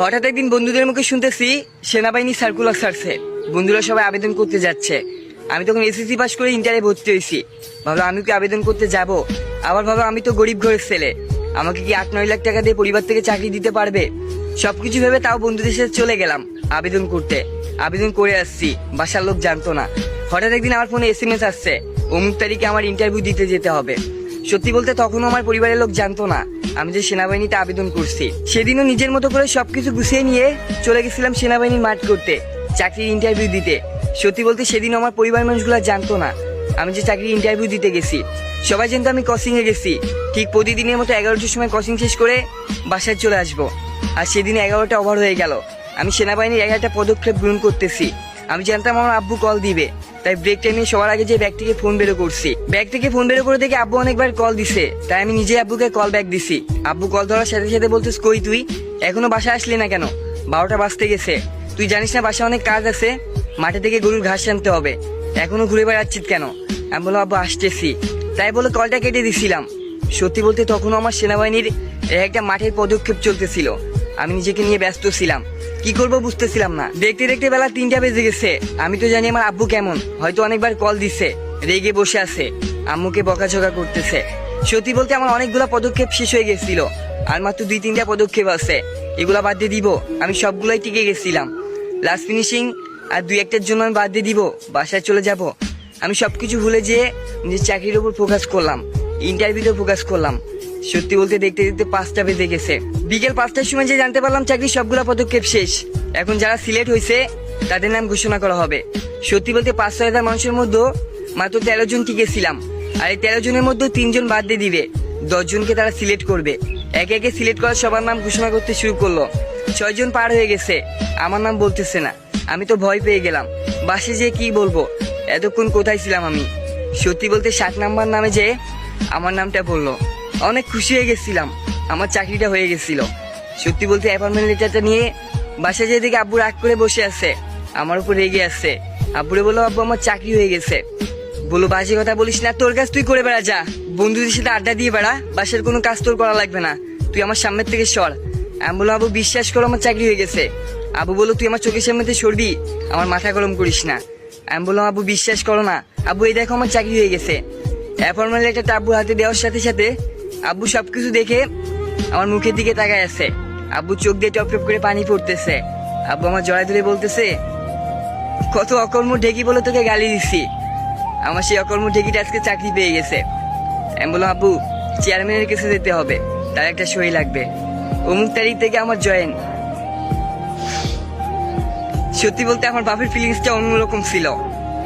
হঠাৎ একদিন বন্ধুদের মুখে শুনতেছি সেনাবাহিনী সার্কুলার ছাড়ছে, বন্ধুরা সবাই আবেদন করতে যাচ্ছে। আমি তখন এসএসসি পাস করে ইন্টারে ভর্তি হয়েছি। ভাবলাম আমি কি আবেদন করতে যাব, আবার ভাবলাম আমি তো গরিব ঘরের ছেলে, আমাকে কি 8-9 লাখ টাকা দিয়ে পরিবার থেকে চাকরি দিতে পারবে। সবকিছু ভেবে তাও বন্ধুদের সাথে চলে গেলাম আবেদন করতে। আবেদন করে আসছি, বাসার লোক জানতো না। হঠাৎ একদিন আমার ফোনে SMS আসছে, অমুক তারিখে আমার ইন্টারভিউ দিতে যেতে হবে। সত্যি বলতে তখনও আমার পরিবারের লোক জানতো না আমি যে সেনাবাহিনীতে আবেদন করছি। সেদিনও নিজের মতো করে সবকিছু গুছিয়ে নিয়ে চলে গেছিলাম সেনাবাহিনীর মাঠ করতে, চাকরির ইন্টারভিউ দিতে। সত্যি বলতে সেদিন আমার পরিবার মানুষগুলো জানতো না আমি যে চাকরির ইন্টারভিউ দিতে গেছি। সবাই জানতো আমি কোচিং এ গেছি। ঠিক প্রতিদিনের মতো 11টার সময় কোচিং শেষ করে বাসায় চলে আসবো। আর সেদিন 11টা ওভার হয়ে গেল, আমি সেনাবাহিনীর 11টা পদক্ষেপ গ্রহণ করতেছি। আমি জানতাম আমার আব্বু কল দিবে, তাই ব্রেক টাইমে সবার আগে যে ব্যাগ থেকে ফোন বের করছি। ব্যাগ থেকে ফোন বের করে দেখে আব্বু অনেকবার কল দিছে, তাই আমি নিজে আব্বুকে কল ব্যাক দিছি। আব্বু কল ধরার সাথে সাথে বলতেস, কই তুই এখনো বাসায় আসলি না কেন? 12টা বাজতে গেছে, তুই জানিস না বাসায় অনেক কাজ আছে, মাঠে থেকে গরুর ঘাস আনতে হবে, এখনো ঘুরে বেড়াচ্ছিস কেন? আমি বললাম আব্বু আসতেছি, তাই বলে কলটা কেটে দিছিলাম। সত্যি বলতে তখনও আমার সেনাবাহিনীর একটা মাঠের পদক্ষেপ চলতেছিল। আমি নিজেকে নিয়ে ব্যস্ত ছিলাম, কি করব বুঝতেছিলাম না। দেখতে দেখতে বেলা 3টা বেজে গেছে। আমি তো জানি আমার আব্বু কেমন, হয়তো অনেকবার কল দিছে, রেগে বসে আছে, আম্মুকে বকাঝকা করতেছে। সত্যি বলতে আমার অনেকগুলো পদক্ষেপ শেষ হয়ে গেছিল, আর মাত্র 2-3টা পদক্ষেপ আছে, এগুলা বাদ দিয়ে দিব। আমি সবগুলাই টিকে গেছিলাম, লাস্ট ফিনিশিং আর 2-1টার জন্য আমি বাদ দিয়ে দিব, বাসায় চলে যাব। আমি সবকিছু ভুলে যেয়ে নিজের চাকরির উপর ফোকাস করলাম, ইন্টারভিউতে ফোকাস করলাম। সত্যি বলতে দেখতে দেখতে 5টা বেজে গেছে। বিকেল 5টার সময় যে জানতে পারলাম চাকরির সবগুলা পদক্ষেপ শেষ, এখন যারা সিলেক্ট হয়েছে তাদের নাম ঘোষণা করা হবে। সত্যি বলতে 5-6 হাজার মানুষের মধ্যে মাত্র 13 জন টিকেছিলাম, আর এই 13 জনের মধ্যে 3 জন বাদ দিয়ে দিবে, 10 জনকে তারা সিলেক্ট করবে। একে একে সিলেক্ট করার সবার নাম ঘোষণা করতে শুরু করলো। 6 জন পার হয়ে গেছে, আমার নাম বলতেছে না। আমি তো ভয় পেয়ে গেলাম, বাসে যেয়ে কি বলবো, এতক্ষণ কোথায় ছিলাম আমি। সত্যি বলতে 7 নাম্বার নামে যে আমার নামটা বললো, অনেক খুশি হয়ে গেছিলাম, আমার চাকরিটা হয়ে গেছিল। সত্যি বলতে অ্যাপয়েন্টমেন্ট লেটারটা নিয়ে বাসায় যেয়ে দেখে আব্বু রাগ করে বসে আছে, আমার উপর রেগে আসছে। আব্বুরে বললো, আব্বু আমার চাকরি হয়ে গেছে। বলো বাজে কথা বলিস না, তোর কাজ তুই করে বেড়া, যা বন্ধুদের সাথে আড্ডা দিয়ে বেড়া, বাসার কোনো কাজ তোর করা লাগবে না, তুই আমার সামনের থেকে সর। আমি বললাম, আব্বু বিশ্বাস করো আমার চাকরি হয়ে গেছে। আব্বু বললো, তুই আমার চোখের সামনে থেকে সরবি, আমার মাথা গরম করিস না। আমি বললাম, আব্বু বিশ্বাস করো না। আব্বু এই দেখো আমার চাকরি হয়ে গেছে। অ্যাপয়েন্টমেন্ট লেটারটা আব্বুর হাতে দেওয়ার সাথে সাথে আব্বু সবকিছু দেখে আমার মুখের দিকে তাকায় আছে। আব্বু চোখ দিয়ে টপ টপ করে পানি পড়তেছে। আব্বু আমার জড়ায় ধরে বলতেছে, কত অকর্ম ঢেকি বলে তোকে গালি দিচ্ছি, আমার সেই অকর্ম ঢেকিটা আজকে চাকরি পেয়ে গেছে। আমি বললাম, আব্বু চেয়ারম্যানের কাছে যেতে হবে, তার একটা সই লাগবে, অমুক তারিখ থেকে আমার জয়েন। সত্যি বলতে আমার বাপের ফিলিংসটা অন্যরকম ছিল,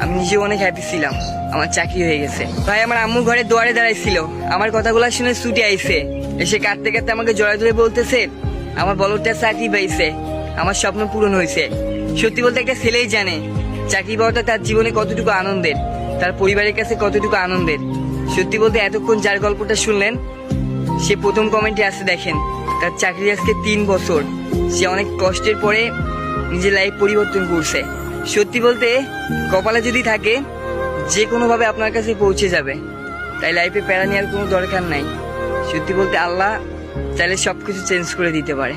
আমি নিজেও অনেক হ্যাপি ছিলাম, আমার চাকরি হয়ে গেছে। ভাই আমার আম্মু ঘরে দুয়ারে দাঁড়াইছিল, আমার কথাগুলো শুনে ছুটে আইছে, এসে কাঁদতে কাঁদতে আমাকে জড়ায় ধরে বলতেছে, আমার বলটা চাকরি পাইছে, আমার স্বপ্ন পূরণ হয়েছে। সত্যি বলতে একটা ছেলেই জানে চাকরি পাওয়াটা তার জীবনে কতটুকু আনন্দের, তার পরিবারের কাছে কতটুকু আনন্দের। সত্যি বলতে এতক্ষণ যার গল্পটা শুনলেন, সে প্রথম কমেন্টে আসে দেখেন তার চাকরি আজকে 3 বছর, সে অনেক কষ্টের পরে নিজের লাইফ পরিবর্তন করছে। সত্যি বলতে কপালে যদি থাকে যে কোনোভাবে আপনার কাছে পৌঁছে যাবে, তাই লাইফে প্যারা নেওয়ার কোনো দরকার নাই। সত্যি বলতে আল্লাহ চাইলে সবকিছু চেঞ্জ করে দিতে পারে।